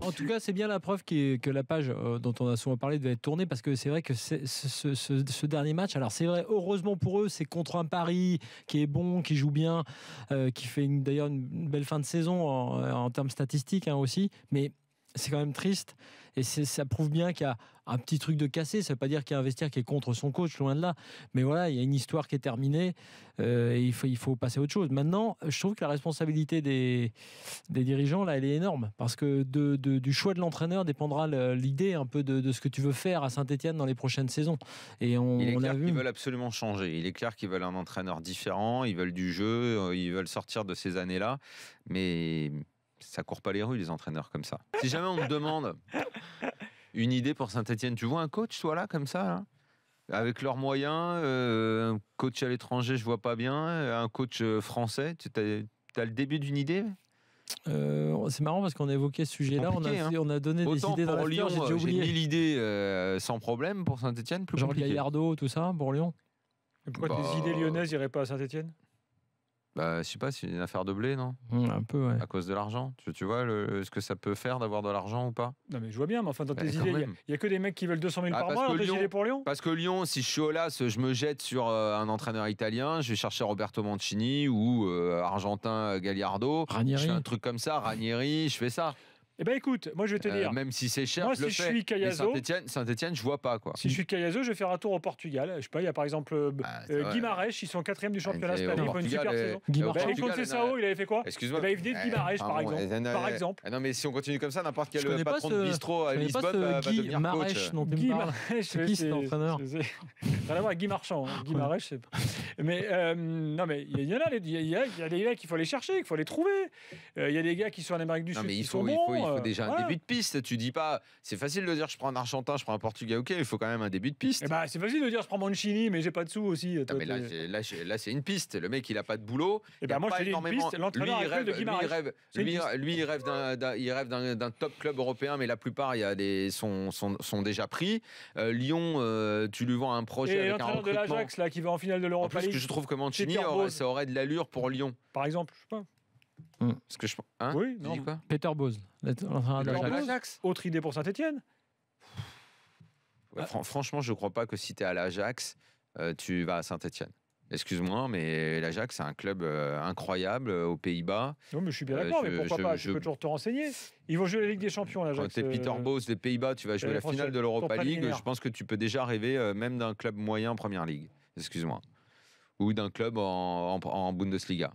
En tout cas, c'est bien la preuve que la page dont on a souvent parlé devait être tournée, parce que c'est vrai que ce dernier match, alors c'est vrai, heureusement pour eux, c'est contre un Paris qui est bon, qui joue bien, qui fait d'ailleurs une belle fin de saison en termes statistiques aussi, mais c'est quand même triste, et ça prouve bien qu'il y a un petit truc de cassé. Ça veut pas dire qu'il y a un vestiaire qui est contre son coach, loin de là, mais voilà, il y a une histoire qui est terminée, et il faut passer à autre chose. Maintenant, je trouve que la responsabilité des dirigeants là, elle est énorme, parce que du choix de l'entraîneur dépendra l'idée un peu de ce que tu veux faire à Saint-Etienne dans les prochaines saisons. Et il est clair qu'ils veulent absolument changer. Il est clair qu'ils veulent un entraîneur différent, ils veulent du jeu, ils veulent sortir de ces années-là, mais ça court pas les rues, les entraîneurs comme ça. Si jamais on me demande une idée pour Saint-Etienne, tu vois un coach, toi, là, comme ça, là, avec leurs moyens, un coach à l'étranger, je vois pas bien, un coach français, tu as le début d'une idée? C'est marrant parce qu'on a évoqué ce sujet-là, on a donné autant des idées dans pour Lyon, j'ai 1000 idées sans problème. Pour Saint-Etienne, plus genre compliqué. Gallardo, tout ça, pour Lyon. Et pourquoi des idées lyonnaises n'iraient pas à Saint-Etienne? Je sais pas, c'est une affaire de blé, non? Un peu, ouais. À cause de l'argent. Tu vois ce que ça peut faire d'avoir de l'argent ou pas? Non, mais je vois bien, mais enfin, dans tes idées, il n'y a que des mecs qui veulent 200 000 par mois dans tes idées pour Lyon? Parce que Lyon, si je suis Aulas, je me jette sur un entraîneur italien, je vais chercher Roberto Mancini ou argentin Gallardo. Ranieri. Je fais un truc comme ça, Ranieri, je fais ça. Eh ben écoute, moi je vais te dire. Même si c'est cher, moi, je le si fais. Je suis Cayazo, Saint-Etienne, je vois pas, quoi. Si je suis Cayazo, je vais faire un tour au Portugal. Je sais pas, il y a par exemple Guimarães, ils sont 4e du championnat espagnol, ils font une super saison. Et Conceição, il avait fait quoi? Excuse-moi. Il venait de Guimarães, par exemple. Non, mais si on continue comme ça, n'importe quel patron de bistrot à Lisbonne va devenir coach. C'est qui cet entraîneur? Rien à voir avec Guy Marchand. Guimarães, je sais pas. Mais non, mais il y en a, il y a des gars qu'il faut aller chercher, qu'il faut aller trouver. Il y a des gars qui sont en Amérique du Sud qui sont bons. Il faut déjà un début de piste. Tu dis pas, c'est facile de dire je prends un Argentin, je prends un Portugais, ok, il faut quand même un début de piste. C'est facile de dire je prends Mancini, mais j'ai pas de sous aussi. Mais là c'est une piste. Le mec il a pas de boulot. Moi je dis une piste. L'entraîneur actuel de Guimarães. Lui il rêve d'un top club européen, mais la plupart sont déjà pris. Lyon, tu lui vends un projet avec un recrutement. Et l'entraîneur de l'Ajax là qui va en finale de l'Europa League. Parce que je trouve que Mancini ça aurait de l'allure pour Lyon. Par exemple, je sais pas. Parce que oui, non. Quoi Peter Bosz, l'Ajax. Autre idée pour Saint-Etienne? Franchement, je crois pas que si tu es à l'Ajax, tu vas à Saint-Etienne. Excuse-moi, mais l'Ajax, c'est un club incroyable aux Pays-Bas. Non, mais je suis bien d'accord, mais pourquoi pas? Tu peux toujours te renseigner. Ils vont jouer la Ligue des Champions, l'Ajax. Quand tu es Peter Bosz des Pays-Bas, tu vas jouer la finale de l'Europa League. Je pense que tu peux déjà rêver même d'un club moyen en Première Ligue. Excuse-moi. Ou d'un club en Bundesliga.